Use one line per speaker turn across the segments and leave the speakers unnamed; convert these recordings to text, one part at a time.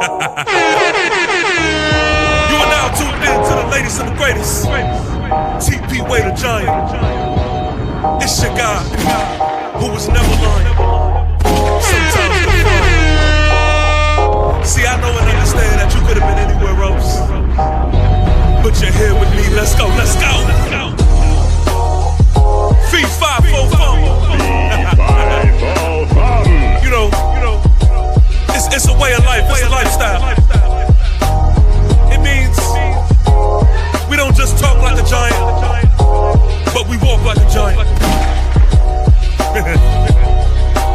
You are now tuned in to the latest and the greatest. TP Way the Giant. It's your guy who was never lying. Sometimes defiant. See, I know and understand that you could have been anywhere else, but you're here with me. Let's go, let's go. Fee-Fi-Fo-FUMM. You know, it's a way of life, it's a lifestyle. It means we don't just talk like a giant, but we walk like a giant.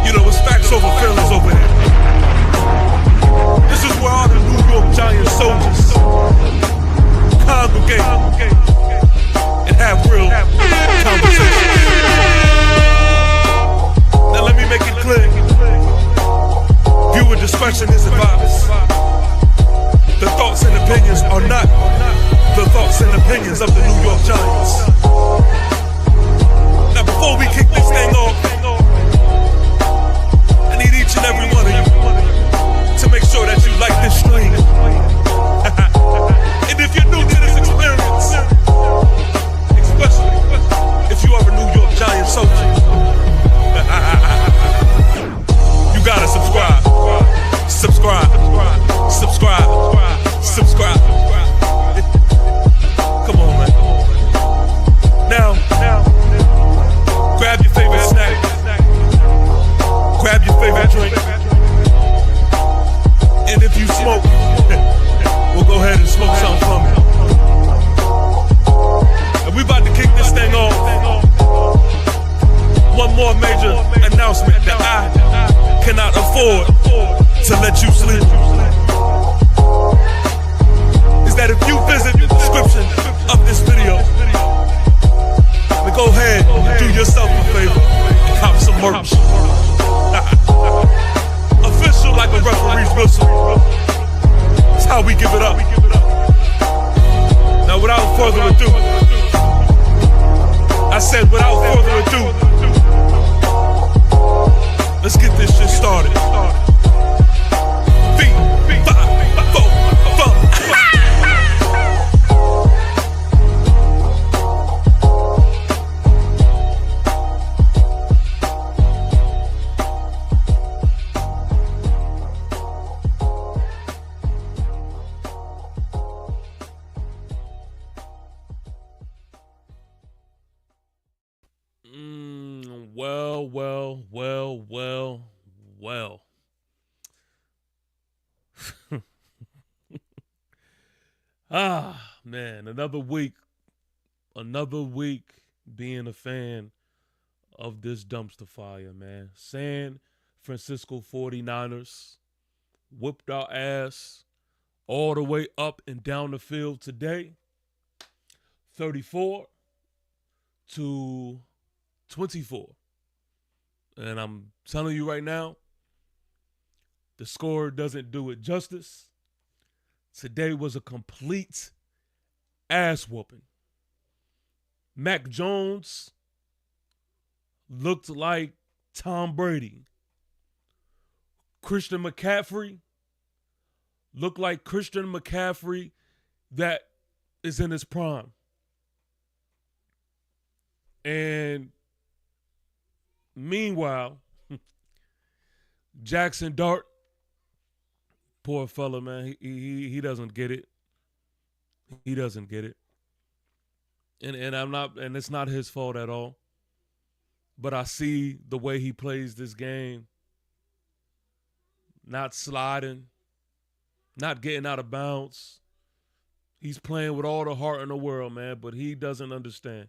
You know, it's facts over feelings over here. This is where all the New York Giant soldiers congregate and have real conversations. Now let me make it clear. Viewer discretion is advised. The thoughts and opinions are not the thoughts and opinions of the New York Giants. Now before we kick this thing off, I need each and every one of you to make sure that you like this stream. And if you're new to this experience, especially if you are a New York Giant soldier, you gotta subscribe. Subscribe. Subscribe. Subscribe. Come on, man. Now, grab your favorite snack. Grab your favorite drink. And if you smoke, we'll go ahead and smoke something from it. And we about to kick this thing off. One more major announcement that I cannot afford to let you sleep is that if you visit the description of this video, then go ahead and do yourself a favor and cop some merch. Official like a referee's whistle. That's how we give it up. Now without further ado, I said without further ado, let's get this shit started. Fee-Fi-Fo-FUMM. Well. Man, another week being a fan of this dumpster fire, man. San Francisco 49ers whipped our ass all the way up and down the field today. 34-24. And I'm telling you right now, the score doesn't do it justice. Today was a complete ass whooping. Mac Jones looked like Tom Brady. Christian McCaffrey looked like Christian McCaffrey that is in his prime. And meanwhile, Jackson Dart, poor fella, man, he doesn't get it. He doesn't get it. And it's not his fault at all. But I see the way he plays this game. Not sliding, not getting out of bounds. He's playing with all the heart in the world, man, but he doesn't understand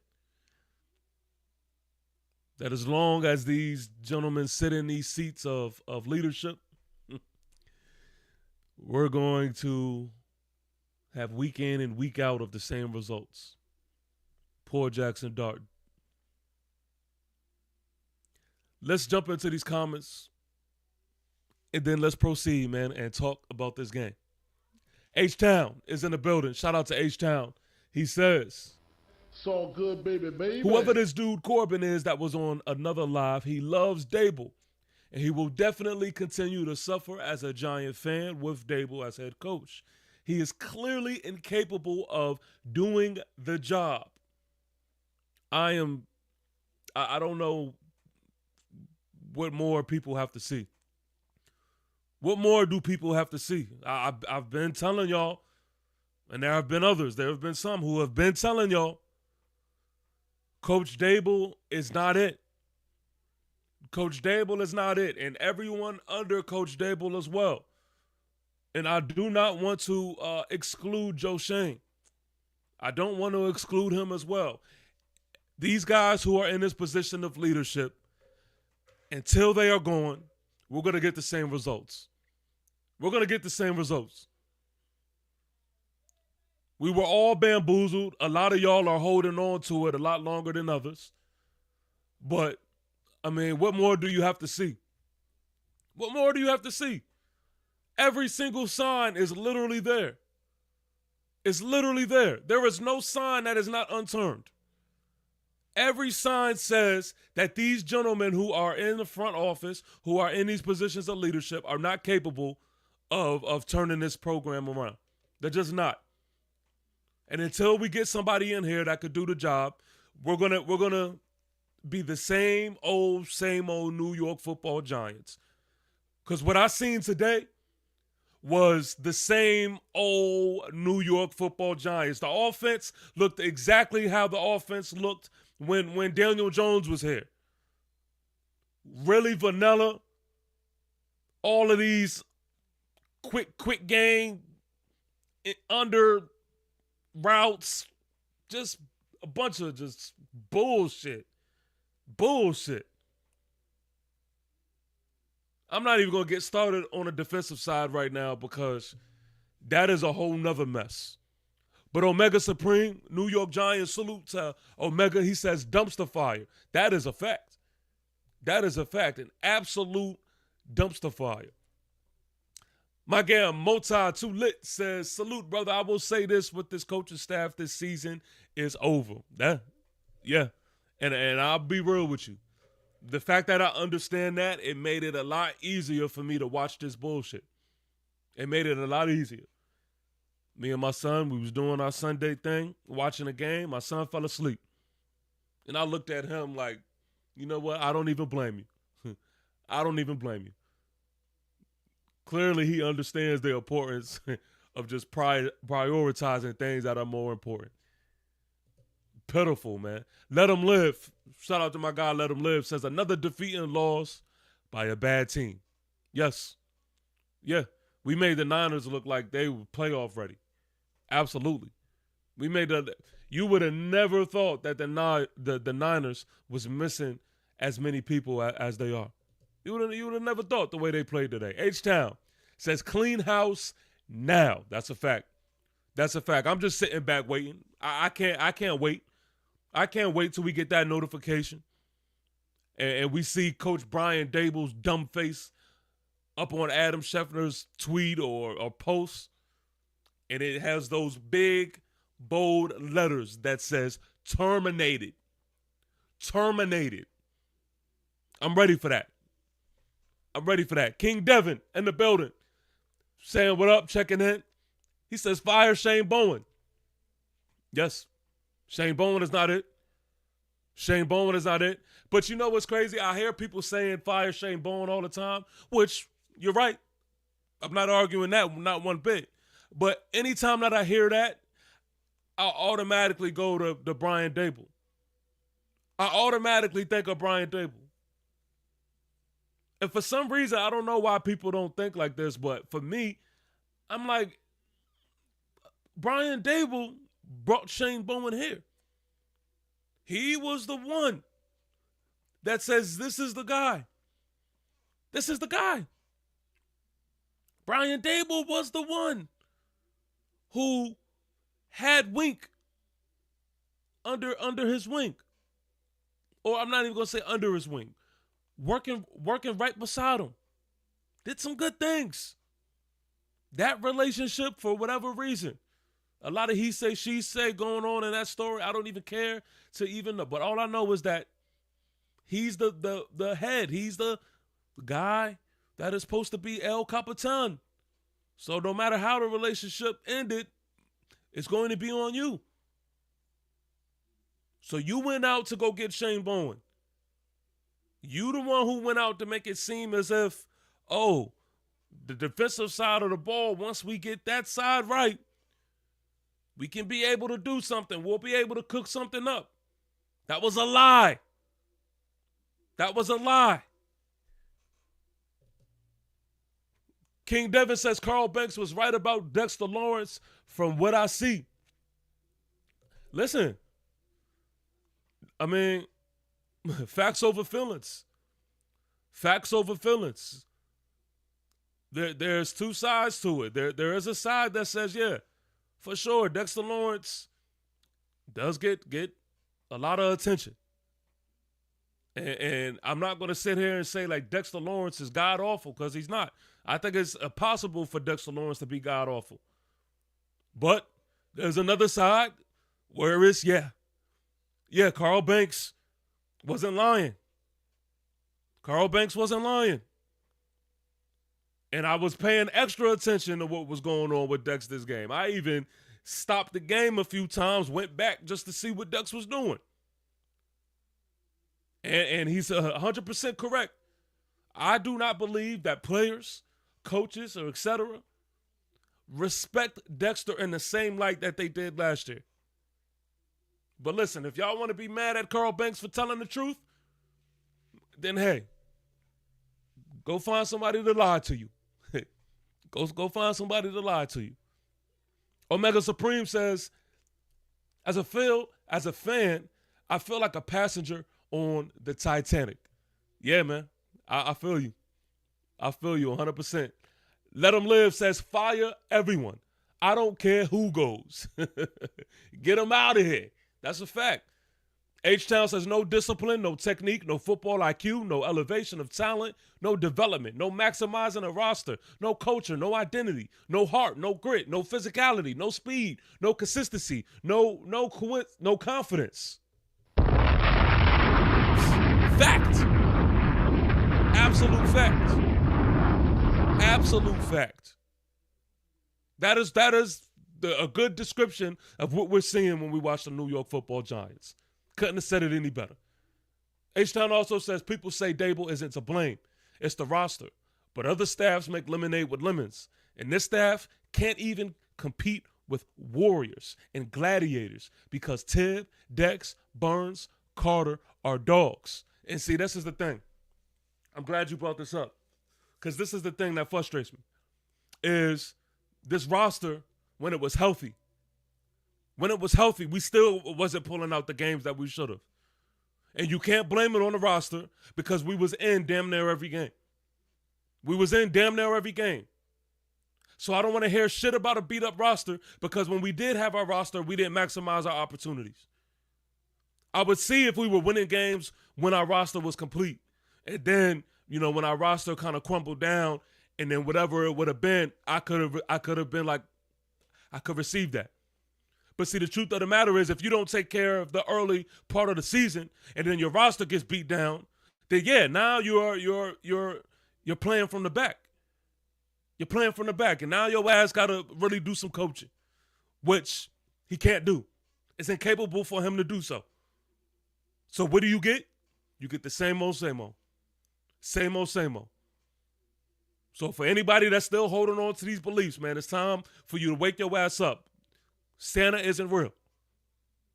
that as long as these gentlemen sit in these seats of leadership, we're going to have week in and week out of the same results. Poor Jackson Dart. Let's jump into these comments, and then let's proceed, man, and talk about this game. H-Town is in the building. Shout out to H-Town. He says,
it's all good, baby.
Whoever this dude Corbin is that was on another live, he loves Dable.
And he will definitely continue to suffer as a Giant fan with Dable as head coach. He is clearly incapable of doing the job. I don't know what more people have to see. What more do people have to see? I've been telling y'all, and there have been others. There have been some who have been telling y'all, Coach Dable is not it. Coach Dable is not it. And everyone under Coach Dable as well. And I do not want to exclude Joe Shane. I don't want to exclude him as well. These guys who are in this position of leadership, until they are gone, we're going to get the same results. We're going to get the same results. We were all bamboozled. A lot of y'all are holding on to it a lot longer than others. But, I mean, what more do you have to see? What more do you have to see? Every single sign is literally there. It's literally there. There is no sign that is not unturned. Every sign says that these gentlemen who are in the front office, who are in these positions of leadership, are not capable of turning this program around. They're just not. And until we get somebody in here that could do the job, we're gonna be the same old New York Football Giants. Because what I seen today was the same old New York Football Giants. The offense looked exactly how the offense looked when Daniel Jones was here. Really vanilla. All of these quick game under routes, just a bunch of just bullshit. Bullshit. I'm not even going to get started on the defensive side right now because that is a whole nother mess. But Omega Supreme, New York Giants, salute to Omega. He says dumpster fire. That is a fact. That is a fact. An absolute dumpster fire. My guy Moti Too Lit says, salute, brother. I will say this with this coaching staff this season is over. Yeah. And I'll be real with you. The fact that I understand that, it made it a lot easier for me to watch this bullshit. It made it a lot easier. Me and my son, we was doing our Sunday thing, watching a game. My son fell asleep. And I looked at him like, you know what? I don't even blame you. I don't even blame you. Clearly, he understands the importance of just prioritizing things that are more important. Pitiful, man. Let him live. Shout out to my guy, Let Him Live. Says another defeat and loss by a bad team. Yes. Yeah. We made the Niners look like they were playoff ready. Absolutely. We made the. You would have never thought that the Niners was missing as many people as they are. You would have never thought the way they played today. H-Town says clean house now. That's a fact. That's a fact. I'm just sitting back waiting. I can't wait. I can't wait till we get that notification and we see Coach Brian Dable's dumb face up on Adam Schefter's tweet or post, and it has those big, bold letters that says terminated. Terminated. I'm ready for that. I'm ready for that. King Devin in the building saying what up, checking in. He says fire Shane Bowen. Yes. Shane Bowen is not it. Shane Bowen is not it. But you know what's crazy? I hear people saying fire Shane Bowen all the time, which you're right. I'm not arguing that, not one bit. But anytime that I hear that, I'll automatically go to Brian Dable. I automatically think of Brian Dable. And for some reason, I don't know why people don't think like this, but for me, I'm like, Brian Dable brought Shane Bowen here. He was the one that says, this is the guy. This is the guy. Brian Dable was the one who had Wink under his wing. Or I'm not even going to say under his wing. Working right beside him. Did some good things. That relationship, for whatever reason, a lot of he say, she say going on in that story. I don't even care to even know. But all I know is that he's the head. He's the guy that is supposed to be El Capitan. So no matter how the relationship ended, it's going to be on you. So you went out to go get Shane Bowen. You the one who went out to make it seem as if, oh, the defensive side of the ball, once we get that side right, we can be able to do something. We'll be able to cook something up. That was a lie. That was a lie. King Devin says Carl Banks was right about Dexter Lawrence from what I see. Listen, I mean, facts over feelings. Facts over feelings. There's two sides to it. There is a side that says, yeah, for sure, Dexter Lawrence does get a lot of attention. And I'm not going to sit here and say like Dexter Lawrence is god-awful, because he's not. I think it's impossible for Dexter Lawrence to be god-awful. But there's another side where it's, yeah, Carl Banks wasn't lying. Carl Banks wasn't lying. And I was paying extra attention to what was going on with Dexter's game. I even stopped the game a few times, went back just to see what Dex was doing. And he's 100% correct. I do not believe that players, coaches, or etc. respect Dexter in the same light that they did last year. But listen, if y'all want to be mad at Carl Banks for telling the truth, then hey, go find somebody to lie to you. Go find somebody to lie to you. Omega Supreme says, as a fan, I feel like a passenger on the Titanic. Yeah, man. I feel you. I feel you 100%. Let Them Live says, fire everyone. I don't care who goes. Get them out of here. That's a fact. H-Town says, no discipline, no technique, no football IQ, no elevation of talent, no development, no maximizing a roster, no culture, no identity, no heart, no grit, no physicality, no speed, no consistency, no confidence. Fact. Absolute fact. Absolute fact. That is a good description of what we're seeing when we watch the New York Football Giants. Couldn't have said it any better. H-Town also says people say Dable isn't to blame. It's the roster. But other staffs make lemonade with lemons. And this staff can't even compete with Warriors and Gladiators because Tibb, Dex, Burns, Carter are dogs. And see, this is the thing. I'm glad you brought this up, because this is the thing that frustrates me, is this roster, when it was healthy, we still wasn't pulling out the games that we should have. And you can't blame it on the roster, because we was in damn near every game. So I don't want to hear shit about a beat-up roster, because when we did have our roster, we didn't maximize our opportunities. I would see if we were winning games when our roster was complete. And then, when our roster kind of crumbled down, and then whatever it would have been, I could have been like, I could receive that. But see, the truth of the matter is, if you don't take care of the early part of the season, and then your roster gets beat down, then yeah, now you're playing from the back. You're playing from the back, and now your ass got to really do some coaching, which he can't do. It's incapable for him to do so. So what do you get? You get the same old, same old. Same old, same old. So for anybody that's still holding on to these beliefs, man, it's time for you to wake your ass up. Santa isn't real.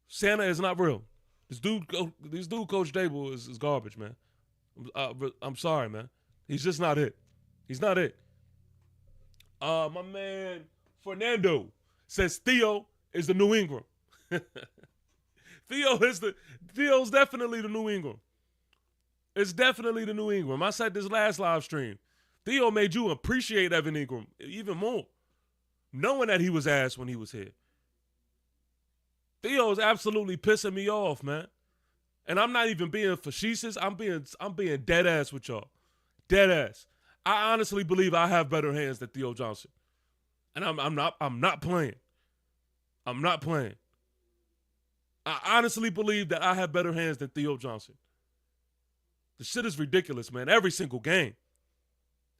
Santa is not real. This dude, Coach Dable, is garbage, man. I'm sorry, man. He's just not it. He's not it. My man Fernando says Theo is the New Ingram. Theo's definitely the New Ingram. It's definitely the New Ingram. I said this last live stream. Theo made you appreciate Evan Ingram even more, knowing that he was ass when he was here. Theo's absolutely pissing me off, man. And I'm not even being facetious. I'm being dead ass with y'all. Dead ass. I honestly believe I have better hands than Theo Johnson. And I'm not playing. I'm not playing. I honestly believe that I have better hands than Theo Johnson. The shit is ridiculous, man. Every single game.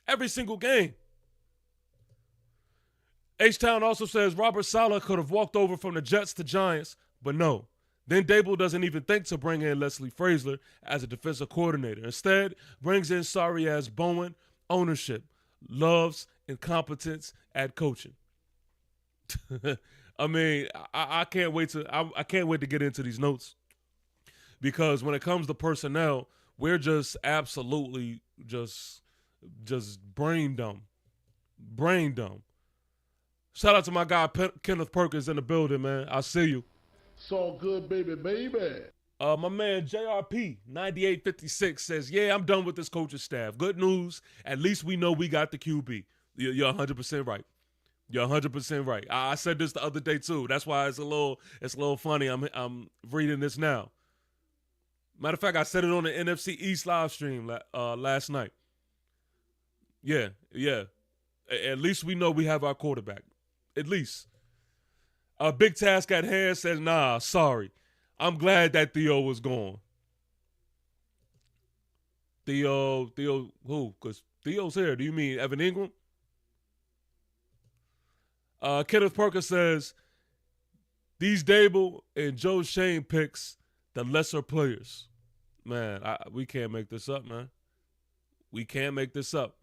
Every single game. H-Town also says Robert Saleh could have walked over from the Jets to Giants, but no. Then Dable doesn't even think to bring in Leslie Frazier as a defensive coordinator. Instead, brings in sorry-ass Bowen, ownership, loves incompetence at coaching. I mean, I can't wait to I can't wait to get into these notes, because when it comes to personnel, we're just absolutely just brain dumb. Brain dumb. Shout out to my guy Kenneth Perkins in the building, man. I see you.
It's all good, baby.
My man JRP 9856 says, "Yeah, I'm done with this coaching staff. Good news. At least we know we got the QB." You're 100% right. You're 100% right. I said this the other day too. That's why it's a little funny. I'm reading this now. Matter of fact, I said it on the NFC East live stream last night. Yeah. At least we know we have our quarterback. At least. A big task at hand says, "Nah, sorry. I'm glad that Theo was gone." Theo who? Because Theo's here. Do you mean Evan Ingram? Kenneth Perkins says, "These Dable and Joe Shane picks the lesser players." Man, we can't make this up, man. We can't make this up.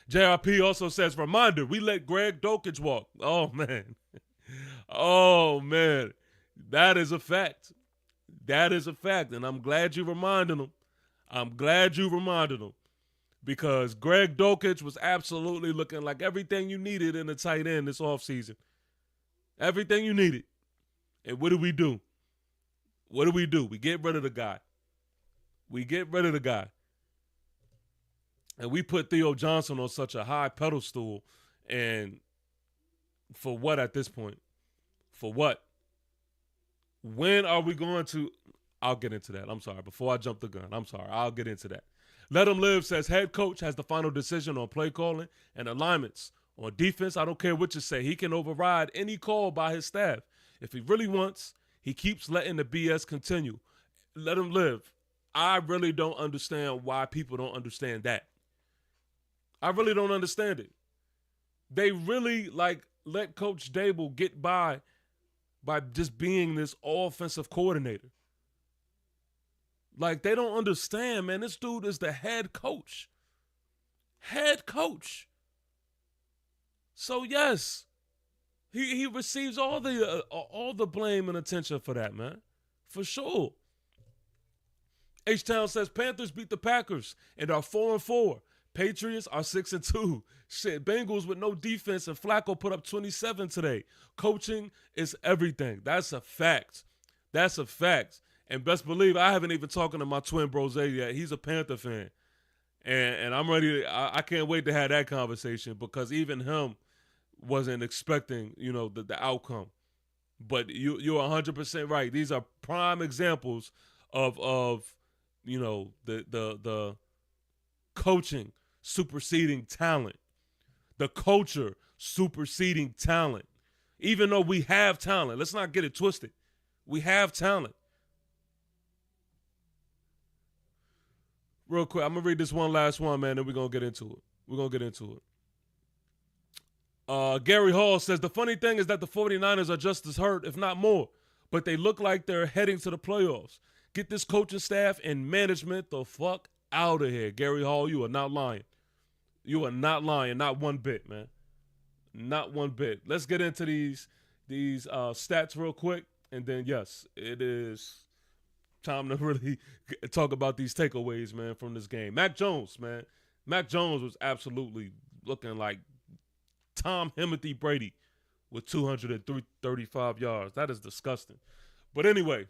JRP also says, "Reminder, we let Greg Dulcich walk." Oh, man. Oh, man. That is a fact. That is a fact, and I'm glad you reminded him. Because Greg Dulcich was absolutely looking like everything you needed in a tight end this offseason. Everything you needed. And what do? We get rid of the guy. And we put Theo Johnson on such a high pedestal. And for what at this point? For what? When are we going to? I'll get into that. I'm sorry. Before I jump the gun, I'll get into that. Let Him Live says head coach has the final decision on play calling and alignments. On defense, I don't care what you say. He can override any call by his staff. If he really wants, he keeps letting the BS continue. Let him live. I really don't understand why people don't understand that. I really don't understand it. They really let Coach Dable get by just being this offensive coordinator. Like, they don't understand, man. This dude is the head coach. Head coach. So, yes, he receives all the blame and attention for that, man. For sure. H-Town says Panthers beat the Packers and are 4-4. Patriots are 6-2. Shit, Bengals with no defense and Flacco put up 27 today. Coaching is everything. That's a fact. That's a fact. And best believe I haven't even talked to my twin Brose yet. He's a Panther fan. And I'm ready. I can't wait to have that conversation, because even him wasn't expecting, the outcome. But you're 100% right. These are prime examples of the coaching superseding talent, the culture superseding talent. Even though we have talent, let's not get it twisted. We have talent. Real quick, I'm going to read this one last one, man, then we're going to get into it. Gary Hall says, the funny thing is that the 49ers are just as hurt, if not more, but they look like they're heading to the playoffs. Get this coaching staff and management the fuck out of here. Gary Hall, you are not lying. You are not lying, not one bit, man. Not one bit. Let's get into these stats real quick, and then, yes, it is time to really talk about these takeaways, man, from this game. Mac Jones, man. Mac Jones was absolutely looking like Tom Himothy Brady with 235 yards. That is disgusting. But anyway,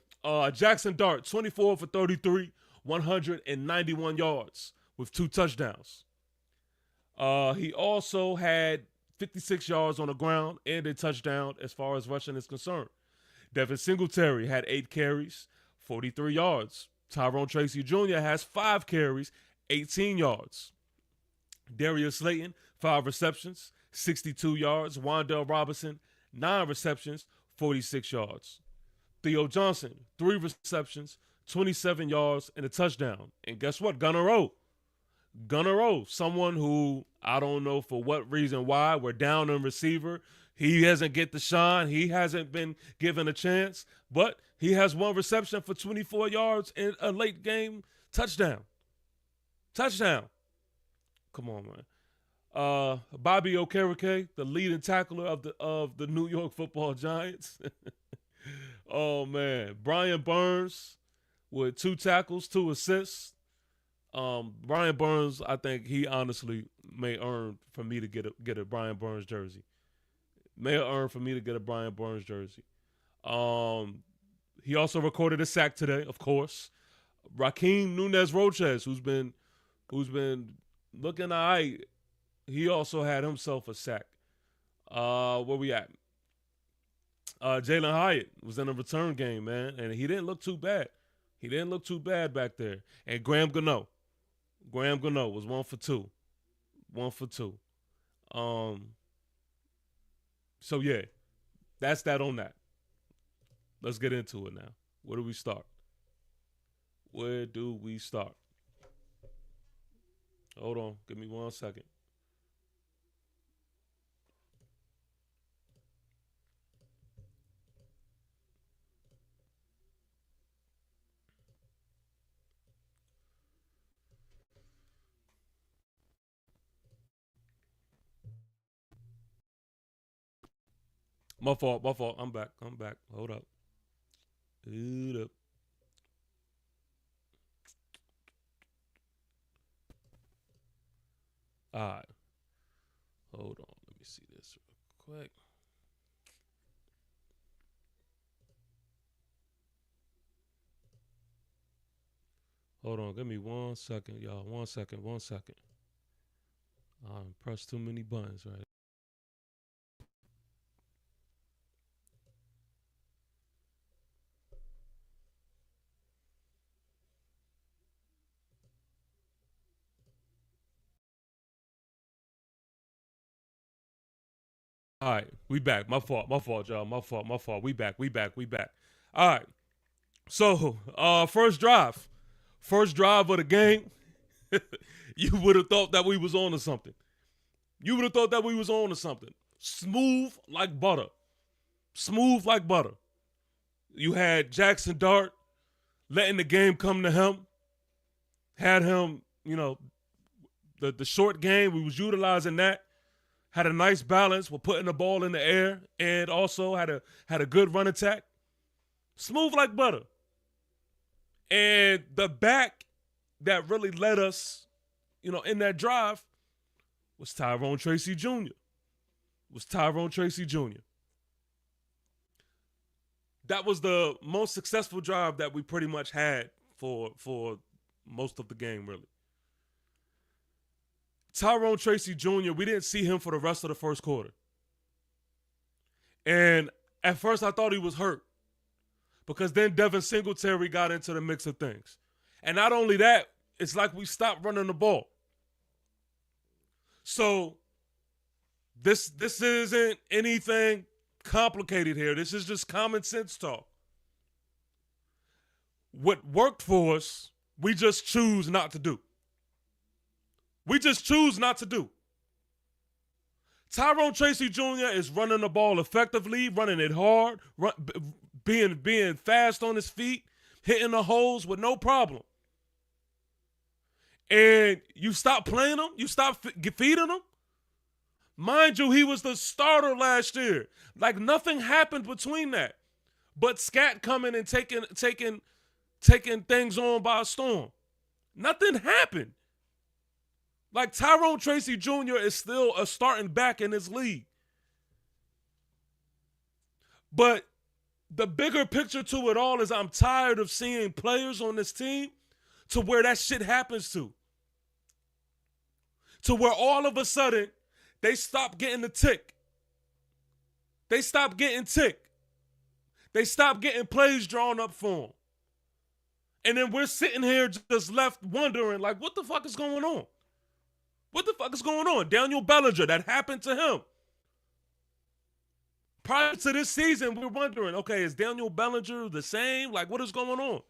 Jackson Dart, 24 for 33, 191 yards with 2 touchdowns. He also had 56 yards on the ground and a touchdown as far as rushing is concerned. Devin Singletary had 8 carries, 43 yards. Tyrone Tracy Jr. has 5 carries, 18 yards. Darius Slayton, 5 receptions, 62 yards. Wan'Dale Robinson, 9 receptions, 46 yards. Theo Johnson, 3 receptions, 27 yards, and a touchdown. And guess what? Gunnar O. Gunnar O, someone who I don't know for what reason why we're down in receiver. He hasn't get the shine. He hasn't been given a chance, but he has one reception for 24 yards in a late game touchdown. Touchdown. Come on, man. Bobby Okereke, the leading tackler of the New York Football Giants. Oh man, Brian Burns with 2 tackles, 2 assists. Brian Burns, I think he honestly may earn for me to get a Brian Burns jersey. May earn for me to get a Brian Burns jersey. He also recorded a sack today, of course. Raheem Nunez-Roches, who's been looking all right, he also had himself a sack. Where we at? Jalen Hyatt was in a return game, man, and he didn't look too bad. He didn't look too bad back there. And Graham Gano was 1 for 2. 1 for 2. So yeah, that's that on that. Let's get into it now. Where do we start? Hold on, give me 1 second. My fault. I'm back. Hold up. All right. Hold on. Let me see this real quick. Hold on. Give me 1 second, y'all. 1 second. I pressed too many buttons, right? All right, we back. My fault, y'all. My fault. We back. All right. So, first drive of the game. You would have thought that we was on to something. Smooth like butter. You had Jackson Dart letting the game come to him. Had him, the short game. We was utilizing that. Had a nice balance with putting the ball in the air and also had a good run attack. Smooth like butter. And the back that really led us, in that drive was Tyrone Tracy Jr. That was the most successful drive that we pretty much had for most of the game, really. Tyrone Tracy Jr., we didn't see him for the rest of the first quarter. And at first I thought he was hurt because then Devin Singletary got into the mix of things. And not only that, it's like we stopped running the ball. So this isn't anything complicated here. This is just common sense talk. What worked for us, we just choose not to do. Tyrone Tracy Jr. is running the ball effectively, running it hard, being fast on his feet, hitting the holes with no problem. And you stop playing him, you stop feeding him. Mind you, he was the starter last year. Like nothing happened between that, but Scat coming and taking things on by a storm. Nothing happened. Like Tyrone Tracy Jr. is still a starting back in this league. But the bigger picture to it all is I'm tired of seeing players on this team to where that shit happens to. To where all of a sudden they stop getting the tick. They stop getting plays drawn up for them. And then we're sitting here just left wondering, like, what the fuck is going on? Daniel Bellinger, that happened to him. Prior to this season, we're wondering, okay, is Daniel Bellinger the same? Like, what is going on?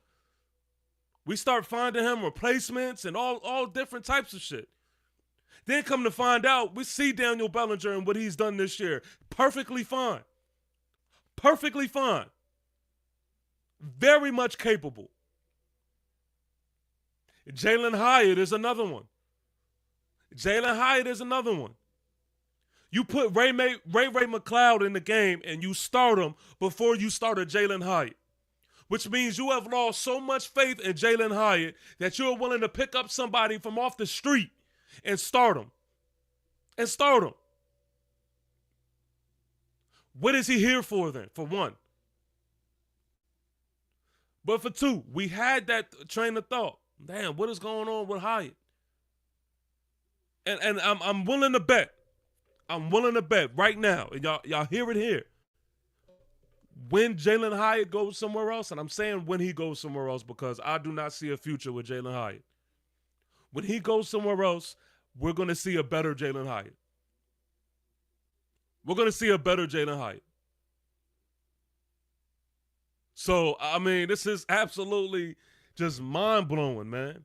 We start finding him replacements and all different types of shit. Then come to find out, we see Daniel Bellinger and what he's done this year. Perfectly fine. Perfectly fine. Very much capable. Jalen Hyatt is another one. You put Ray McLeod in the game and you start him before you started Jalen Hyatt, which means you have lost so much faith in Jalen Hyatt that you're willing to pick up somebody from off the street and start him. What is he here for then, for one? But for two, we had that train of thought. Damn, what is going on with Hyatt? And I'm willing to bet. I'm willing to bet right now, and y'all hear it here. When Jalen Hyatt goes somewhere else, and I'm saying when he goes somewhere else because I do not see a future with Jalen Hyatt. When he goes somewhere else, we're going to see a better Jalen Hyatt. So, I mean, this is absolutely just mind-blowing, man.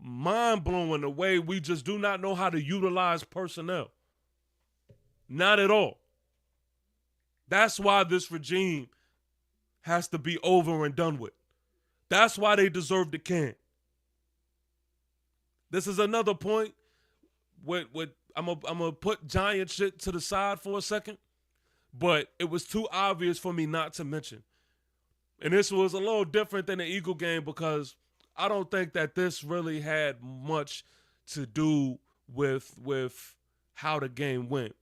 Mind-blowing the way we just do not know how to utilize personnel. Not at all. That's why this regime has to be over and done with. That's why they deserve the can. This is another point. I'm gonna put Giant shit to the side for a second, but it was too obvious for me not to mention. And this was a little different than the Eagle game because I don't think that this really had much to do with how the game went.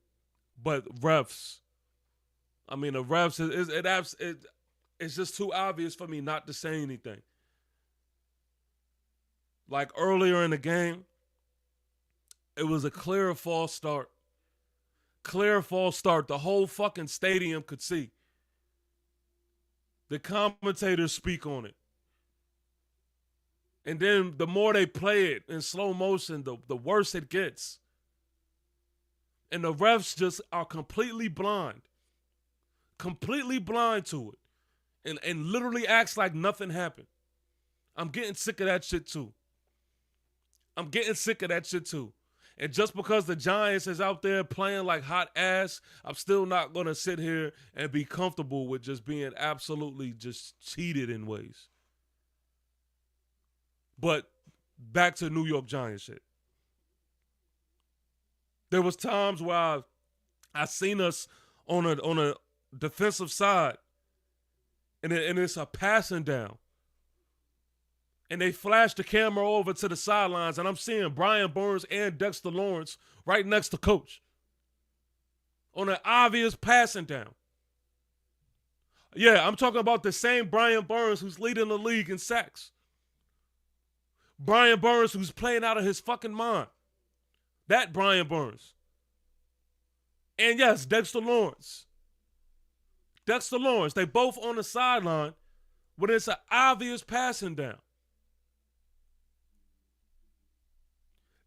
But refs, I mean, the refs, it's just too obvious for me not to say anything. Like earlier in the game, it was a clear false start. The whole fucking stadium could see. The commentators speak on it. And then the more they play it in slow motion, the worse it gets. And the refs just are completely blind to it. And literally acts like nothing happened. I'm getting sick of that shit too. And just because the Giants is out there playing like hot ass, I'm still not going to sit here and be comfortable with just being absolutely just cheated in ways. But back to New York Giants shit. There was times where I seen us on a defensive side, and it's a passing down. And they flashed the camera over to the sidelines, and I'm seeing Brian Burns and Dexter Lawrence right next to Coach on an obvious passing down. Yeah, I'm talking about the same Brian Burns who's leading the league in sacks. Brian Burns who's playing out of his fucking mind. That Brian Burns. And yes, Dexter Lawrence. They both on the sideline when it's an obvious passing down.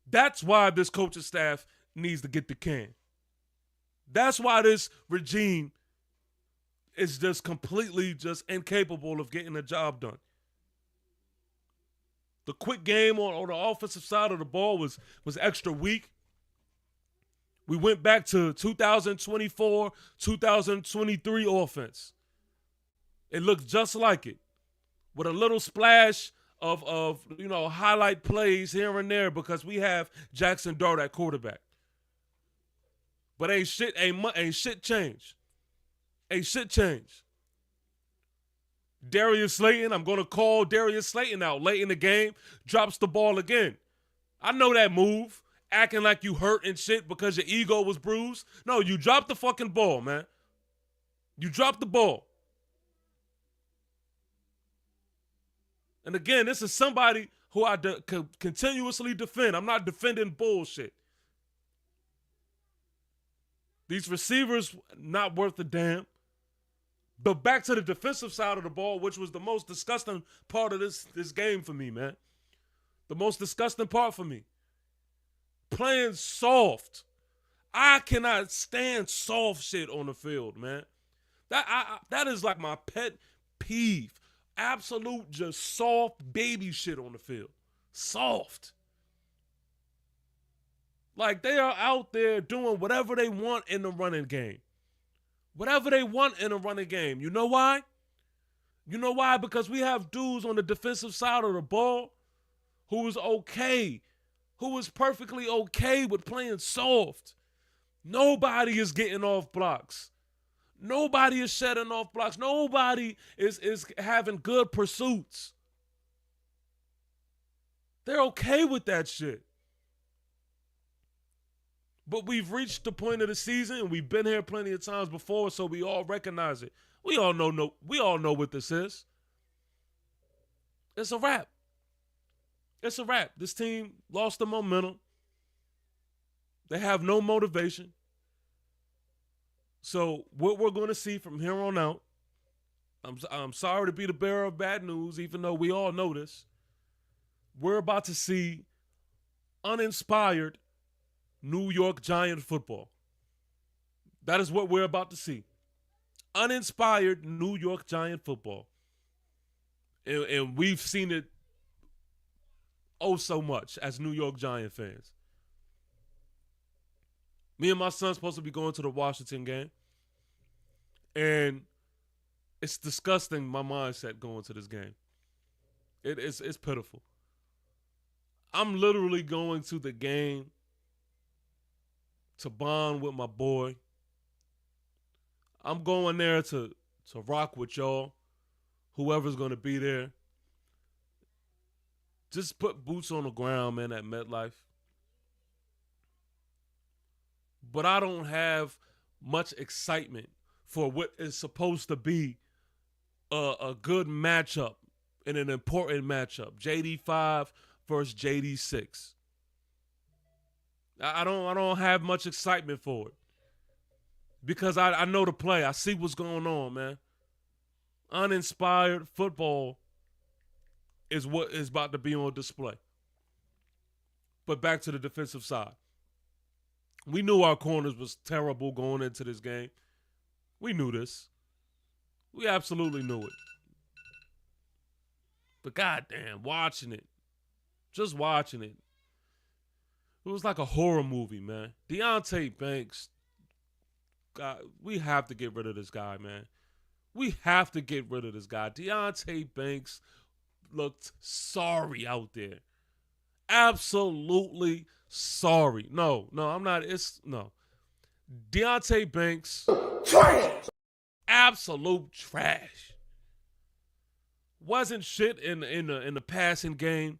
That's why this coaching staff needs to get the can. That's why this regime is just completely just incapable of getting the job done. The quick game on the offensive side of the ball was extra weak. We went back to 2024, 2023 offense. It looked just like it, with a little splash of highlight plays here and there because we have Jackson Dart at quarterback. But ain't shit changed. Darius Slayton, I'm going to call Darius Slayton out late in the game, drops the ball again. I know that move, acting like you hurt and shit because your ego was bruised. No, you dropped the fucking ball, man. You dropped the ball. And again, this is somebody who I continuously defend. I'm not defending bullshit. These receivers, not worth a damn. But back to the defensive side of the ball, which was the most disgusting part of this game for me, man. The most disgusting part for me. Playing soft. I cannot stand soft shit on the field, man. That is like my pet peeve. Absolute just soft baby shit on the field. Soft. Like they are out there doing whatever they want in the running game. Whatever they want in a running game. You know why? You know why? Because we have dudes on the defensive side of the ball who is okay, who is perfectly okay with playing soft. Nobody is getting off blocks. Nobody is shedding off blocks. Nobody is having good pursuits. They're okay with that shit. But we've reached the point of the season, and we've been here plenty of times before, so we all recognize it. We all know what this is. It's a wrap. It's a wrap. This team lost the momentum. They have no motivation. So what we're going to see from here on out, I'm sorry to be the bearer of bad news, even though we all know this. We're about to see uninspired New York Giant football. That is what we're about to see. Uninspired New York Giant football. And we've seen it oh so much as New York Giant fans. Me and my son's supposed to be going to the Washington game. And it's disgusting, my mindset going to this game. It's pitiful. I'm literally going to the game to bond with my boy. I'm going there to rock with y'all, whoever's going to be there. Just put boots on the ground, man, at MetLife. But I don't have much excitement for what is supposed to be a good matchup and an important matchup. JD5 versus JD6. I don't have much excitement for it. Because I know the play. I see what's going on, man. Uninspired football is what is about to be on display. But back to the defensive side. We knew our corners was terrible going into this game. We knew this. We absolutely knew it. But goddamn, watching it. Just watching it. It was like a horror movie, man. Deontay Banks. God, we have to get rid of this guy, man. We have to get rid of this guy. Deontay Banks looked sorry out there. Absolutely sorry. No, I'm not. No. Deontay Banks. Trash. Absolute trash. Wasn't shit in the passing game.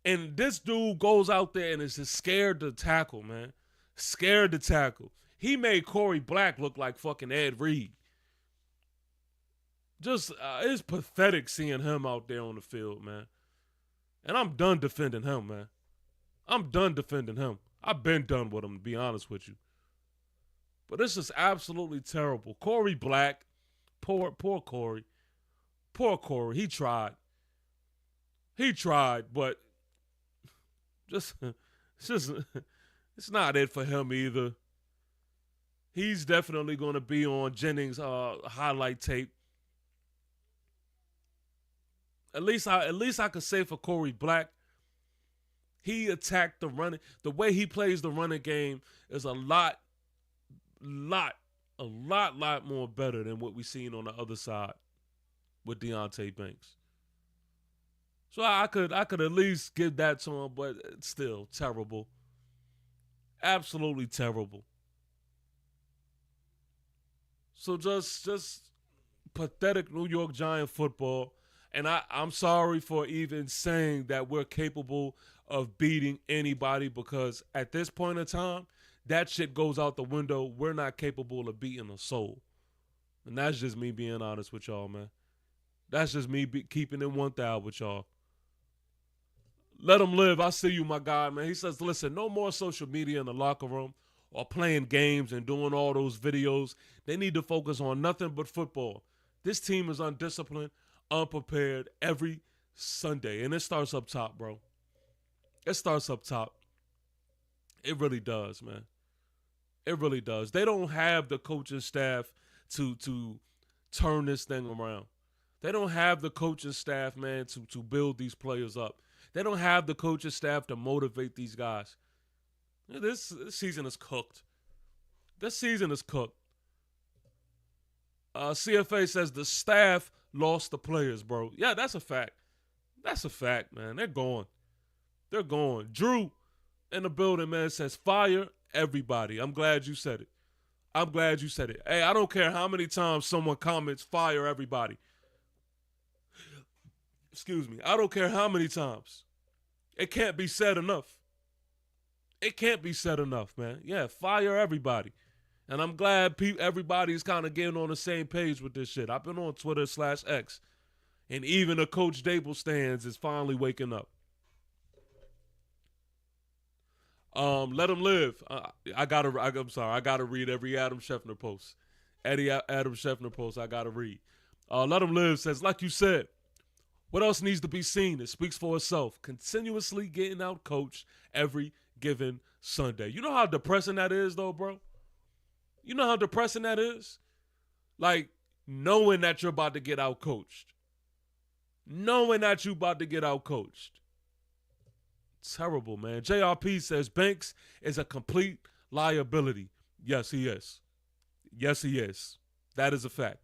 And this dude goes out there and is just scared to tackle, man. Scared to tackle. He made Corey Black look like fucking Ed Reed. Just, it's pathetic seeing him out there on the field, man. And I'm done defending him, man. I'm done defending him. I've been done with him, to be honest with you. But this is absolutely terrible. Corey Black, poor Corey. Poor Corey. He tried, but it's not it for him either. He's definitely going to be on Jennings' highlight tape. At least I could say for Corey Black, he attacked the running. The way he plays the running game is a lot more better than what we've seen on the other side with Deontay Banks. So I could at least give that to him, but it's still terrible. Absolutely terrible. So just pathetic New York Giant football. And I'm sorry for even saying that we're capable of beating anybody, because at this point in time, that shit goes out the window. We're not capable of beating a soul. And that's just me being honest with y'all, man. That's just me keeping it 1,000 with y'all. Let him live. I see you, my guy, man. He says, listen, no more social media in the locker room or playing games and doing all those videos. They need to focus on nothing but football. This team is undisciplined, unprepared every Sunday. And it starts up top, bro. It starts up top. It really does, man. It really does. They don't have the coaching staff to turn this thing around. They don't have the coaching staff, man, to build these players up. They don't have the coaching staff to motivate these guys. This season is cooked. This season is cooked. CFA says the staff lost the players, bro. Yeah, that's a fact. That's a fact, man. They're gone. They're gone. Drew in the building, man, says fire everybody. I'm glad you said it. I'm glad you said it. Hey, I don't care how many times someone comments fire everybody. Excuse me. I don't care how many times. It can't be said enough. It can't be said enough, man. Yeah, fire everybody. And I'm glad everybody's kind of getting on the same page with this shit. I've been on Twitter/X. And even the Coach Dable stands is finally waking up. Let him live. I gotta read every Adam Scheffner post. Adam Scheffner post I gotta read. Let him live says, like you said, what else needs to be seen? It speaks for itself. Continuously getting out coached every given Sunday. You know how depressing that is, though, bro? You know how depressing that is? Like, knowing that you're about to get out coached. Knowing that you're about to get out coached. Terrible, man. JRP says Banks is a complete liability. Yes, he is. Yes, he is. That is a fact.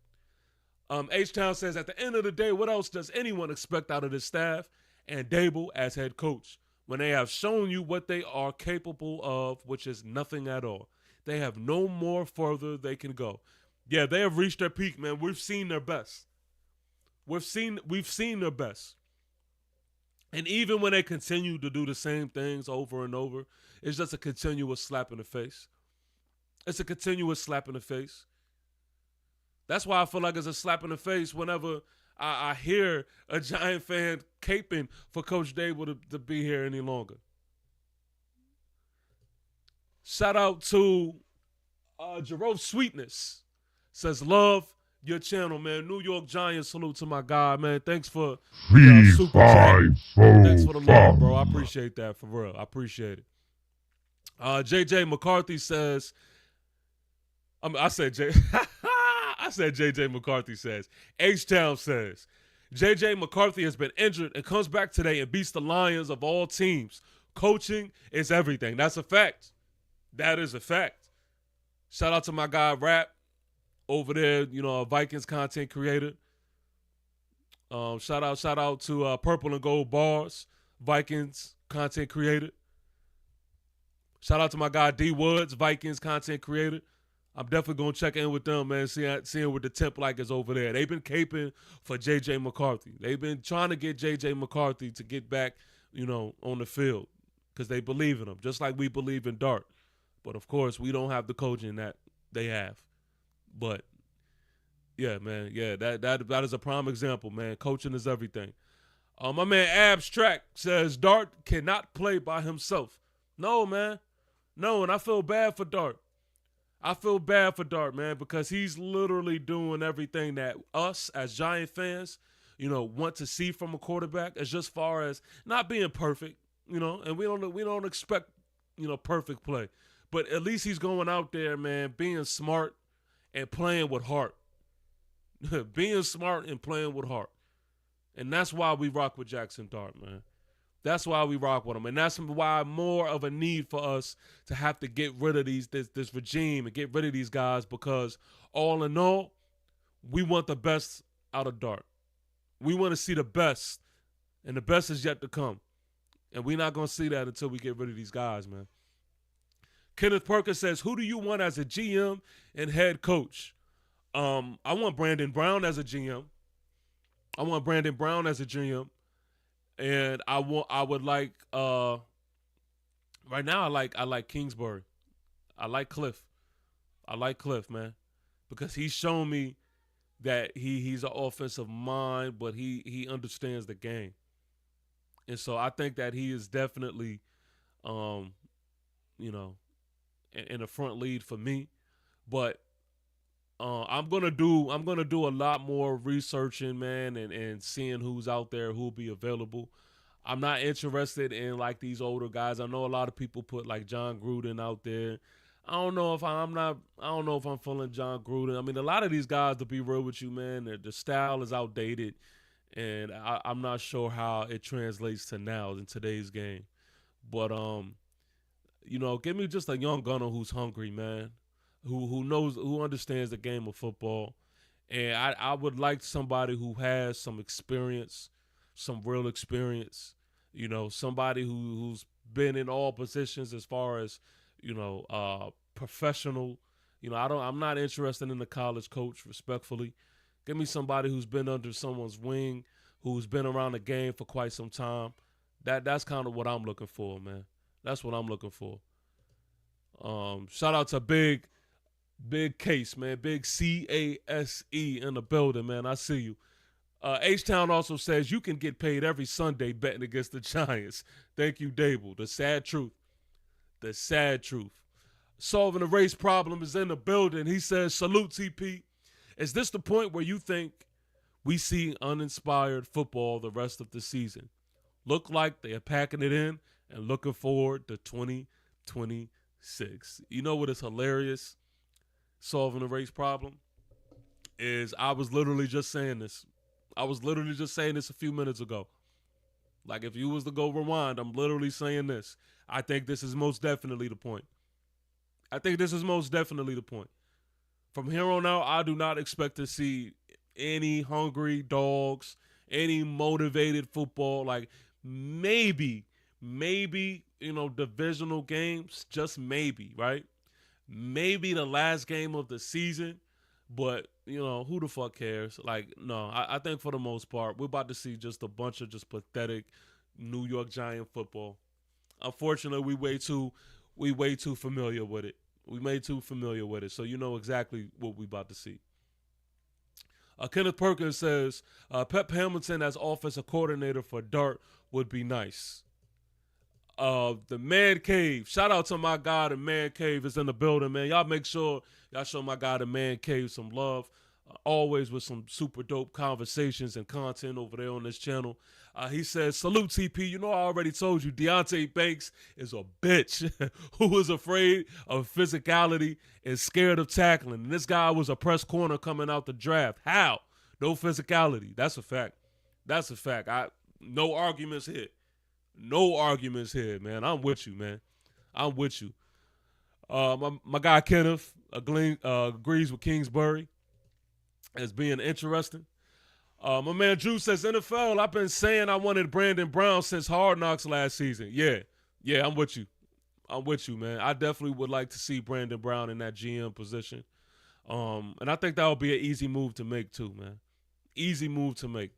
H-Town says, at the end of the day, what else does anyone expect out of this staff and Dable as head coach when they have shown you what they are capable of, which is nothing at all? They have no more further they can go. Yeah, they have reached their peak, man. We've seen their best. We've seen their best. And even when they continue to do the same things over and over, it's just a continuous slap in the face. It's a continuous slap in the face. That's why I feel like it's a slap in the face whenever I hear a Giant fan caping for Coach Dable to be here any longer. Shout out to Jerome Sweetness. Says, love your channel, man. New York Giants, salute to my guy, man. Thanks for
Fee-Fi-Fo-FUMM.
Thanks for the love, bro. I appreciate that, for real. I appreciate it. JJ McCarthy says, I said JJ McCarthy says. H-Town says, JJ McCarthy has been injured and comes back today and beats the Lions of all teams. Coaching is everything. That's a fact. That is a fact. Shout out to my guy Rap over there, you know, a Vikings content creator. Shout out to Purple and Gold Bars, Vikings content creator. Shout out to my guy D Woods, Vikings content creator. I'm definitely going to check in with them, man, seeing what the temp like is over there. They've been caping for J.J. McCarthy. They've been trying to get J.J. McCarthy to get back, you know, on the field because they believe in him, just like we believe in Dart. But, of course, we don't have the coaching that they have. But, yeah, man, yeah, that is a prime example, man. Coaching is everything. My man Abstract says Dart cannot play by himself. No, man. No, and I feel bad for Dart. I feel bad for Dart, man, because he's literally doing everything that us as Giant fans, you know, want to see from a quarterback, as just far as not being perfect, you know, and we don't expect, you know, perfect play. But at least he's going out there, man, being smart and playing with heart. Being smart and playing with heart. And that's why we rock with Jackson Dart, man. That's why we rock with him. And that's why more of a need for us to have to get rid of this regime and get rid of these guys, because all in all, we want the best out of Dart. We want to see the best, and the best is yet to come. And we're not going to see that until we get rid of these guys, man. Kenneth Perkins says, who do you want as a GM and head coach? I want Brandon Brown as a GM. And I would like right now I like Kingsbury. I like Cliff, man, because he's shown me that he's an offensive mind, but he understands the game. And so I think that he is definitely you know, in the front lead for me. But I'm gonna do a lot more researching, man, and seeing who's out there, who'll be available. I'm not interested in like these older guys. I know a lot of people put like John Gruden out there. I don't know if I'm feeling John Gruden. I mean, a lot of these guys, to be real with you, man, their style is outdated, and I'm not sure how it translates to now in today's game. But give me just a young gunner who's hungry, man, who understands the game of football, and I would like somebody who has some experience, some real experience. Somebody who's been in all positions as far as professional. I'm not interested in the college coach, respectfully. Give me somebody who's been under someone's wing, who's been around the game for quite some time. That's kind of what I'm looking for, man. That's what I'm looking for. Shout out to Big Case, man. Big CASE in the building, man. I see you. H-Town also says you can get paid every Sunday betting against the Giants. Thank you, Dable. The sad truth. The sad truth. Solving the race problem is in the building. He says, salute, TP. Is this the point where you think we see uninspired football the rest of the season? Look like they are packing it in and looking forward to 2026. You know what is hilarious? Solving the race problem is I was literally just saying this. a few minutes ago. Like, if you was to go rewind, I'm literally saying this. I think this is most definitely the point. From here on out, I do not expect to see any hungry dogs, any motivated football. Like, maybe, divisional games, just maybe, right? Maybe the last game of the season, but, who the fuck cares? Like, no, I think for the most part, we're about to see just a bunch of just pathetic New York Giant football. Unfortunately, we way too familiar with it. So you know exactly what we about to see. Kenneth Perkins says, Pep Hamilton as offensive coordinator for Dart would be nice. The Man Cave. Shout out to my guy, the Man Cave is in the building, man. Y'all make sure y'all show my guy, the Man Cave, some love. Always with some super dope conversations and content over there on this channel. He says, salute, TP. I already told you, Deontay Banks is a bitch who is afraid of physicality and scared of tackling. And this guy was a press corner coming out the draft. How? No physicality. That's a fact. No arguments here. Man. I'm with you, man. My guy Kenneth agrees with Kingsbury as being interesting. My man Drew says, NFL, I've been saying I wanted Brandon Brown since Hard Knocks last season. Yeah, I'm with you, man. I definitely would like to see Brandon Brown in that GM position. And I think that would be an easy move to make too, man. Easy move to make.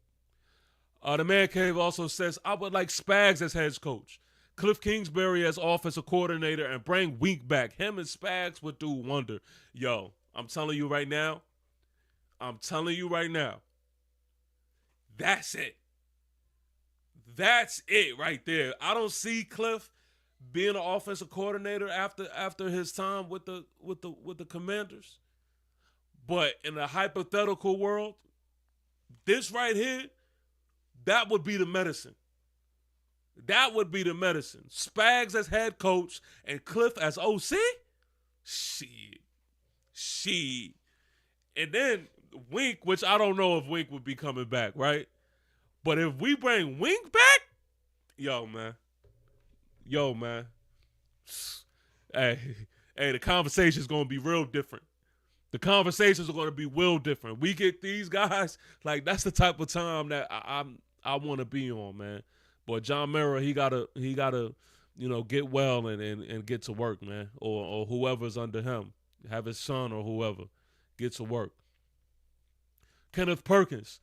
The Man Cave also says, I would like Spags as head coach, Cliff Kingsbury as offensive coordinator, and bring Wink back. Him and Spags would do wonder. Yo, I'm telling you right now. That's it. That's it right there. I don't see Cliff being an offensive coordinator after his time with the Commanders. But in a hypothetical world, this right here, that would be the medicine. Spags as head coach and Cliff as OC? Shit. And then Wink, which I don't know if Wink would be coming back, right? But if we bring Wink back, yo, man. Hey, the conversation's going to be real different. The conversations are going to be real different. We get these guys, like, that's the type of time that I want to be on, man. But John Mara, he gotta get well and get to work, man. Or whoever's under him. Have his son or whoever get to work. Kenneth Perkins,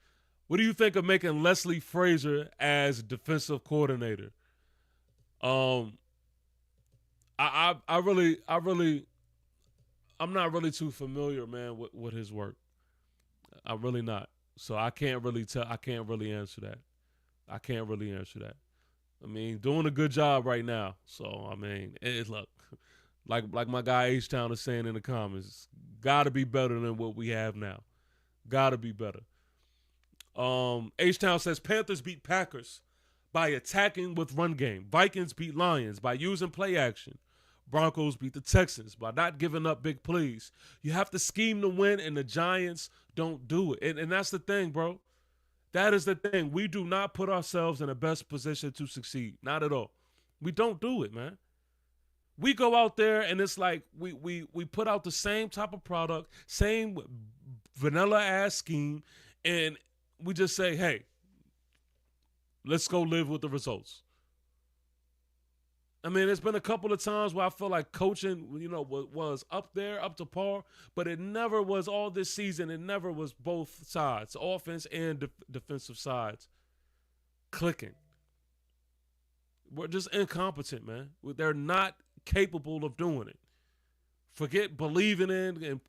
what do you think of making Leslie Frazier as defensive coordinator? I'm not really too familiar, man, with his work. I'm really not. So I can't really answer that. I mean, doing a good job right now. So, I mean, look, like my guy H-Town is saying in the comments, got to be better than what we have now. Got to be better. H-Town says Panthers beat Packers by attacking with run game. Vikings beat Lions by using play action. Broncos beat the Texans by not giving up big plays. You have to scheme to win, and the Giants don't do it. And that's the thing, bro. That is the thing. We do not put ourselves in the best position to succeed. Not at all. We don't do it, man. We go out there and it's like we put out the same type of product, same vanilla ass scheme, and we just say, hey, let's go live with the results. I mean, there's been a couple of times where I feel like coaching, was up there, up to par, but it never was all this season. It never was both sides, offense and defensive sides, clicking. We're just incompetent, man. They're not capable of doing it. Forget believing in and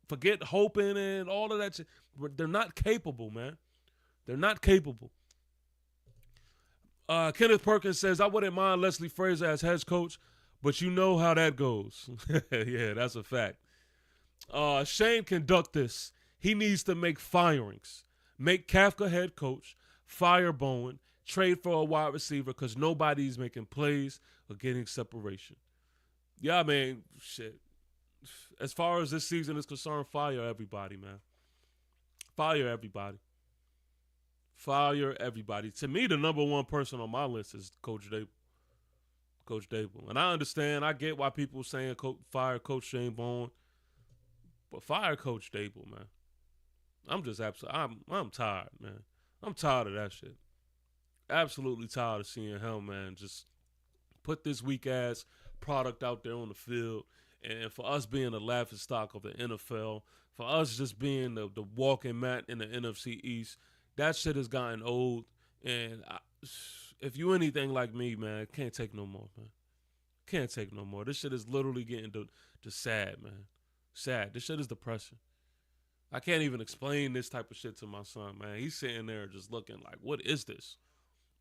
forget hoping in all of that shit. They're not capable, man. They're not capable. Kenneth Perkins says, I wouldn't mind Leslie Frazier as head coach, but you know how that goes. Yeah, that's a fact. Shane can duck this. He needs to make firings. Make Kafka head coach, fire Bowen, trade for a wide receiver because nobody's making plays or getting separation. Yeah, I mean, shit. As far as this season is concerned, fire everybody, man. Fire everybody. Fire everybody. To me, the number one person on my list is Coach Dable. Coach Dable. And I understand, I get why people are saying fire Coach Shane Bowen. But fire Coach Dable, man. I'm just I'm tired, man. I'm tired of that shit. Absolutely tired of seeing him, man, just put this weak ass product out there on the field. And for us being the laughing stock of the NFL, for us just being the walking mat in the NFC East, that shit has gotten old. And if you anything like me, man, can't take no more, man. Can't take no more. This shit is literally getting to sad, man. Sad. This shit is depressing. I can't even explain this type of shit to my son, man. He's sitting there just looking like, what is this?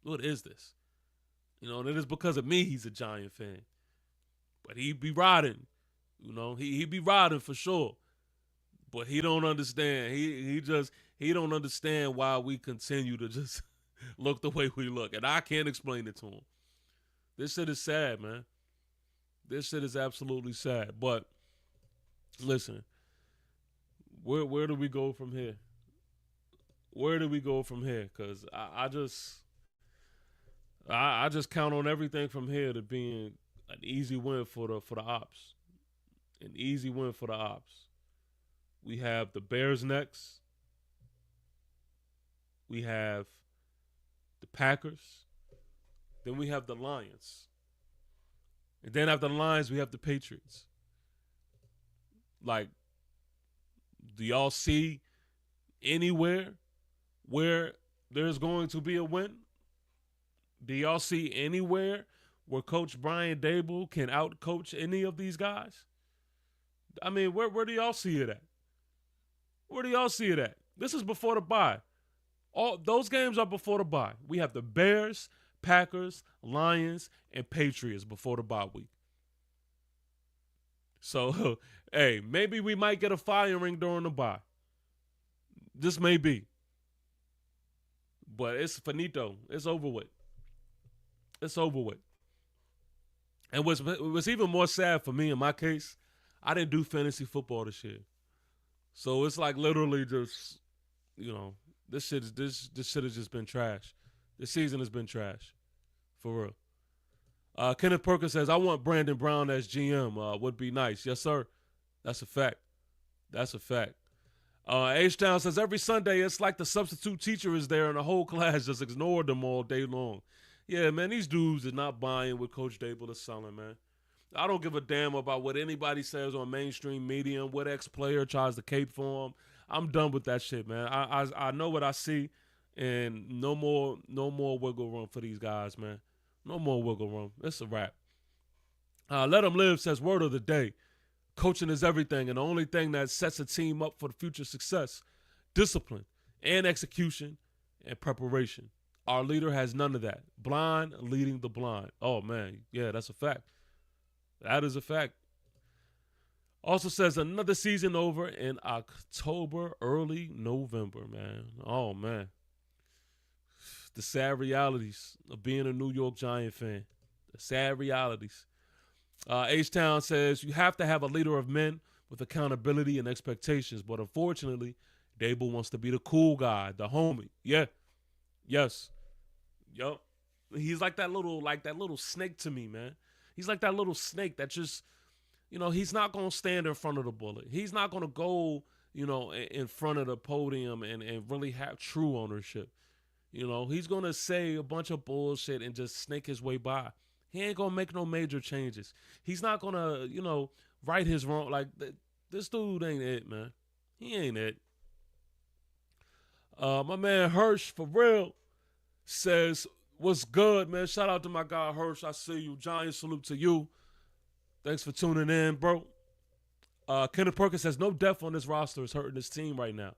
What is this? And it is because of me he's a Giant fan. But he be riding. He be riding for sure. But he don't understand. He don't understand why we continue to just look the way we look. And I can't explain it to him. This shit is sad, man. This shit is absolutely sad. But listen, where do we go from here? Where do we go from here? Because I just count on everything from here to being an easy win for the Ops. An easy win for the Ops. We have the Bears next. We have the Packers. Then we have the Lions. And then after the Lions, we have the Patriots. Like, do y'all see anywhere where there's going to be a win? Do y'all see anywhere where Coach Brian Dable can out-coach any of these guys? I mean, where do y'all see it at? Where do y'all see it at? This is before the bye. All those games are before the bye. We have the Bears, Packers, Lions, and Patriots before the bye week. So, hey, maybe we might get a firing during the bye. This may be. But it's finito. It's over with. It's over with. And what's even more sad for me in my case, I didn't do fantasy football this year. So it's like literally just, this shit has just been trash. This season has been trash. For real. Kenneth Perkins says, I want Brandon Brown as GM. Would be nice. Yes, sir. That's a fact. That's a fact. H-Town says, every Sunday it's like the substitute teacher is there and the whole class just ignored them all day long. Yeah, man, these dudes is not buying what Coach Dable is selling, man. I don't give a damn about what anybody says on mainstream media, what ex-player tries to cape for him. I'm done with that shit, man. I know what I see, and no more wiggle room for these guys, man. No more wiggle room. It's a wrap. Let Them Live says, word of the day. Coaching is everything, and the only thing that sets a team up for the future success, discipline and execution and preparation. Our leader has none of that. Blind leading the blind. Oh, man. Yeah, that's a fact. That is a fact. Also says another season over in October, early November, man. Oh, man. The sad realities of being a New York Giant fan. The sad realities. H-Town says, you have to have a leader of men with accountability and expectations. But unfortunately, Dable wants to be the cool guy, the homie. Yeah. Yes. Yup. He's like that little snake to me, man. He's like that little snake that just, he's not going to stand in front of the bullet. He's not going to go, in front of the podium and really have true ownership. He's going to say a bunch of bullshit and just snake his way by. He ain't going to make no major changes. He's not going to, right his wrong. Like, this dude ain't it, man. He ain't it. My man Hirsch, for real, says, what's good, man? Shout out to my guy Hirsch. I see you. Giant salute to you. Thanks for tuning in, bro. Kenneth Perkins says, no depth on this roster is hurting this team right now.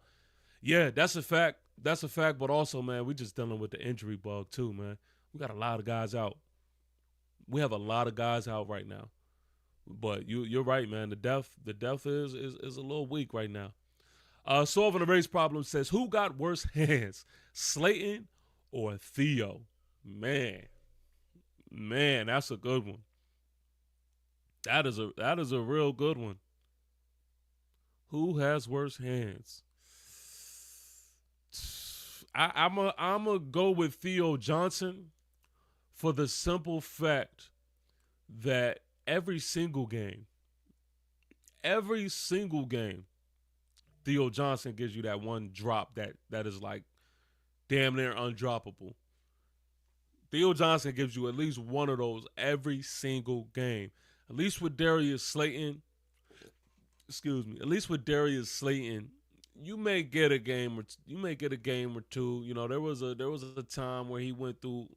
Yeah, that's a fact. That's a fact. But also, man, we just dealing with the injury bug too, man. We got a lot of guys out. We have a lot of guys out right now. But you're right, man. The depth is a little weak right now. Solving the race problem says, who got worse hands, Slayton or Theo? Man, that's a good one. That is a real good one. Who has worse hands? I'm a go with Theo Johnson for the simple fact that every single game, Theo Johnson gives you that one drop that is like damn near undroppable. Theo Johnson gives you at least one of those every single game. At least with Darius Slayton, you may get a game or two. There was a time where he went through,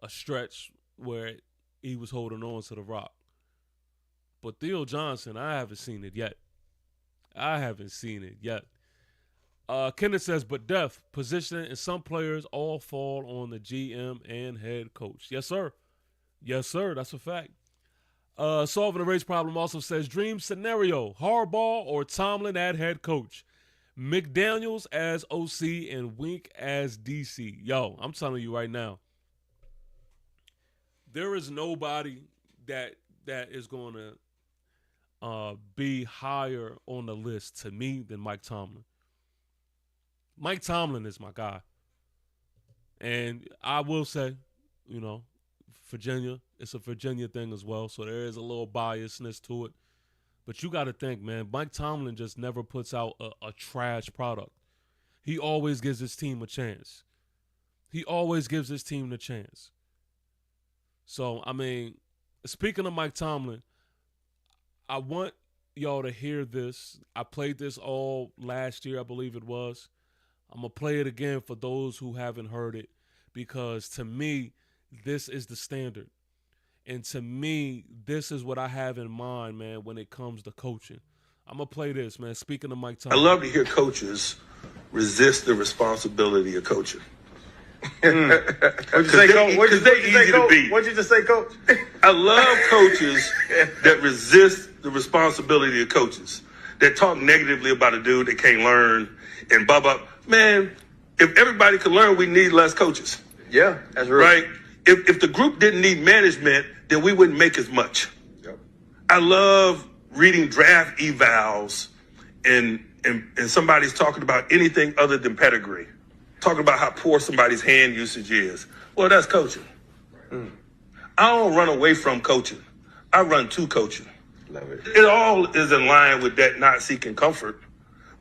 a stretch where he was holding on to the rock. But Theo Johnson, I haven't seen it yet. Kenneth says, but depth, positioning, and some players all fall on the GM and head coach. Yes, sir. That's a fact. Solving the race problem also says, dream scenario, Harbaugh or Tomlin at head coach. McDaniels as OC and Wink as DC. Yo, I'm telling you right now, there is nobody that is going to be higher on the list to me than Mike Tomlin. Mike Tomlin is my guy. And I will say, Virginia, it's a Virginia thing as well, so there is a little biasness to it. But you got to think, man, Mike Tomlin just never puts out a trash product. He always gives his team a chance. So, I mean, speaking of Mike Tomlin, I want y'all to hear this. I played this all last year, I believe it was. I'm going to play it again for those who haven't heard it, because to me, this is the standard. And to me, this is what I have in mind, man, when it comes to coaching. I'm going to play this, man. Speaking of Mike Tomlin.
I love to hear coaches resist the responsibility of coaching.
What'd you say, Coach? What'd you just say, Coach?
I love coaches that resist the responsibility of coaches, that talk negatively about a dude that can't learn and blah, blah. Man, if everybody could learn, we need less coaches.
Yeah, that's real.
Right? If the group didn't need management, then we wouldn't make as much.
Yep.
I love reading draft evals and somebody's talking about anything other than pedigree, talking about how poor somebody's hand usage is. Well, that's coaching. I don't run away from coaching. I run to coaching.
Love it.
It all is in line with that not seeking comfort,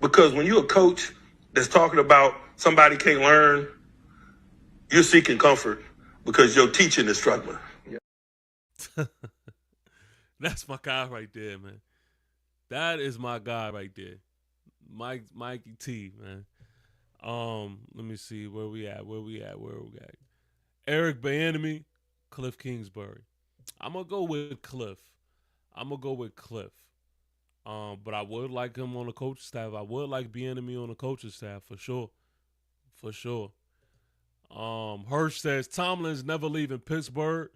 because when you're a coach that's talking about somebody can't learn, you're seeking comfort because your teaching is struggling.
That's my guy right there, man. That is my guy right there. Mikey T, man. Let me see where we at. Eric Bieniemy, Cliff Kingsbury. I'm gonna go with Cliff. But I would like him on the coaching staff. I would like Bieniemy on the coaching staff for sure. Hirsch says Tomlin's never leaving Pittsburgh.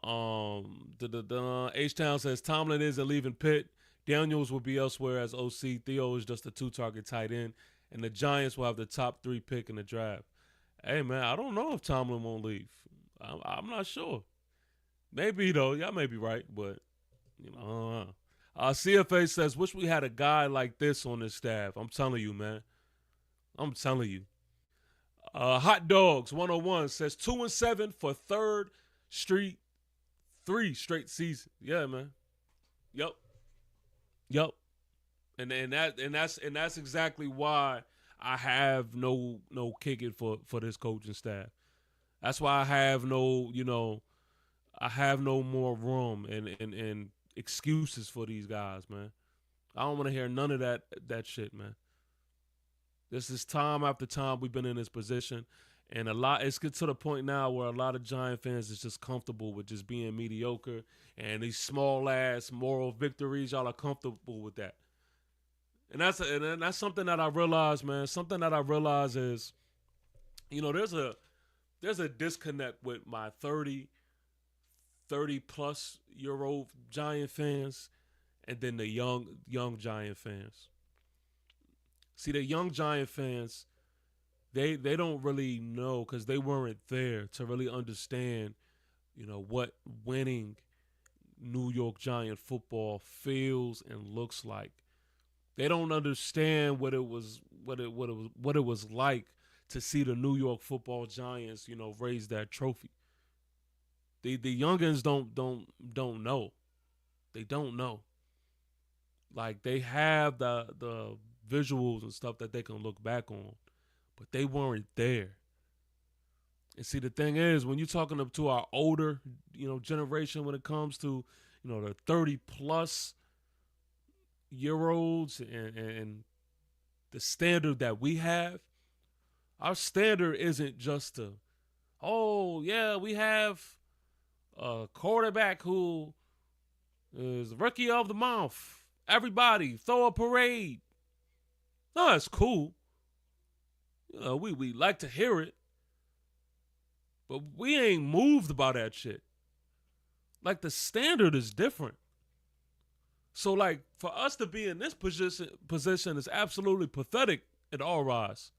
H-Town says Tomlin isn't leaving Pitt. Daniels will be elsewhere as OC. Theo is just a 2-target tight end. And the Giants will have the top 3 pick in the draft. Hey, man, I don't know if Tomlin won't leave. I'm not sure. Maybe though, y'all may be right, but you know. CFA says, wish we had a guy like this on this staff. I'm telling you, man. I'm telling you. Hot Dogs 101 says 2-7 for three straight season. Yeah, man. Yep. And that's exactly why I have no kicking for this coaching staff. That's why I have no more room and excuses for these guys, man. I don't want to hear none of that shit, man. This is time after time we've been in this position, and it's get to the point now where a lot of Giant fans is just comfortable with just being mediocre, and these small ass moral victories, y'all are comfortable with that. And that's something that I realized, man. Something that I realize is, there's a disconnect with my 30 plus year old Giant fans and then the young Giant fans. See, the young Giant fans, they don't really know because they weren't there to really understand, what winning New York Giant football feels and looks like. They don't understand what it was like to see the New York Football Giants, raise that trophy. The youngins don't know. They don't know. Like, they have the visuals and stuff that they can look back on, but they weren't there. And see, the thing is, when you're talking up to our older, generation, when it comes to, the 30 plus year olds and the standard that we have, our standard isn't just we have a quarterback who is rookie of the month. Everybody throw a parade. No, it's cool. We like to hear it. But we ain't moved by that shit. Like, the standard is different. So, like, for us to be in this position is absolutely pathetic in our eyes.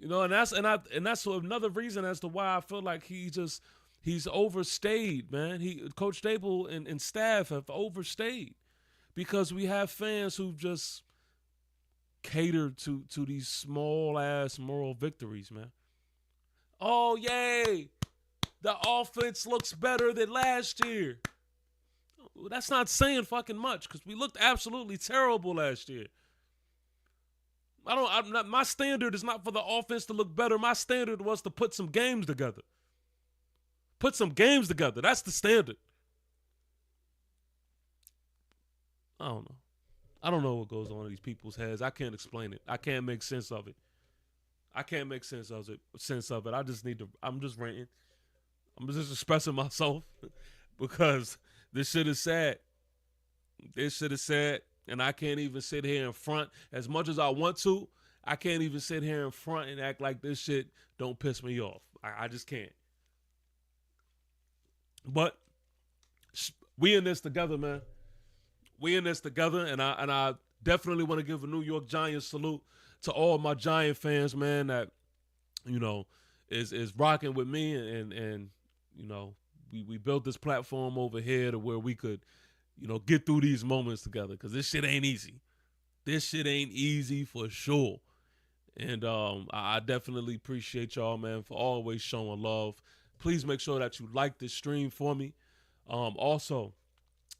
And that's another reason as to why I feel like he's overstayed, man. Coach Stable and staff have overstayed because we have fans who just cater to these small ass moral victories, man. Oh, yay! The offense looks better than last year. That's not saying fucking much because we looked absolutely terrible last year. My standard is not for the offense to look better. My standard was to put some games together. Put some games together. That's the standard. I don't know. I don't know what goes on in these people's heads. I can't explain it. I can't make sense of it. I'm just ranting. I'm just expressing myself because this shit is sad. And I can't even sit here in front as much as I want to. I can't even sit here in front and act like this shit don't piss me off. I just can't. But we in this together, man. We in this together, and I definitely want to give a New York Giants salute to all my Giant fans, man, that is rocking with me, and we built this platform over here to where we could get through these moments together, because this shit ain't easy. This shit ain't easy for sure. And I definitely appreciate y'all, man, for always showing love. Please make sure that you like this stream for me. Also,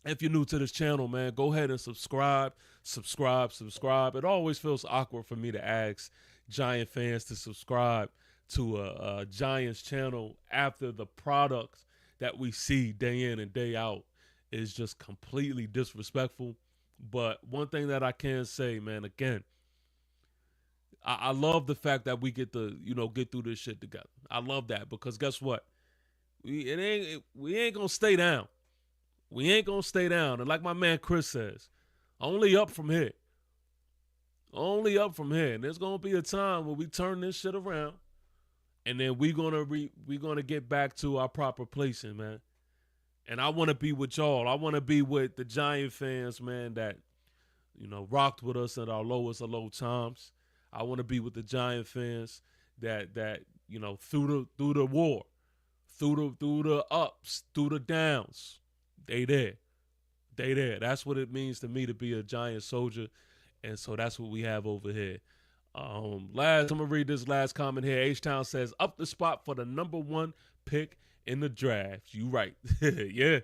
if you're new to this channel, man, go ahead and subscribe. It always feels awkward for me to ask Giant fans to subscribe to a Giants channel after the products that we see day in and day out is just completely disrespectful. But one thing that I can say, man, again, I love the fact that we get to, get through this shit together. I love that because guess what? We ain't gonna stay down. We ain't gonna stay down. And like my man Chris says, only up from here. Only up from here. And there's gonna be a time where we turn this shit around, and then we gonna get back to our proper placing, man. And I want to be with y'all. I want to be with the Giant fans, man, that rocked with us at our lowest of low times. I want to be with the Giant fans that through the war, through the ups, through the downs. They there. That's what it means to me to be a Giant soldier. And so that's what we have over here. I'm gonna read this last comment here. H-Town says, up the spot for the number 1 pick in the draft. You right. yeah.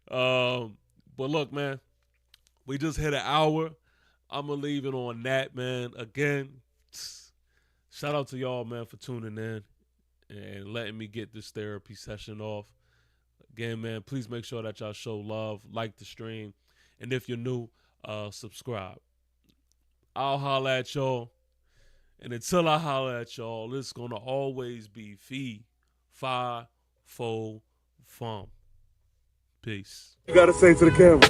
But look, man, we just hit an hour. I'm gonna leave it on that, man. Again, shout out to y'all, man, for tuning in and letting me get this therapy session off. Again, man, please make sure that y'all show love, like the stream, and if you're new, subscribe. I'll holla at y'all, and until I holla at y'all, it's gonna always be Fee-Fi-Fo-FUMM. Peace.
You gotta say to the camera.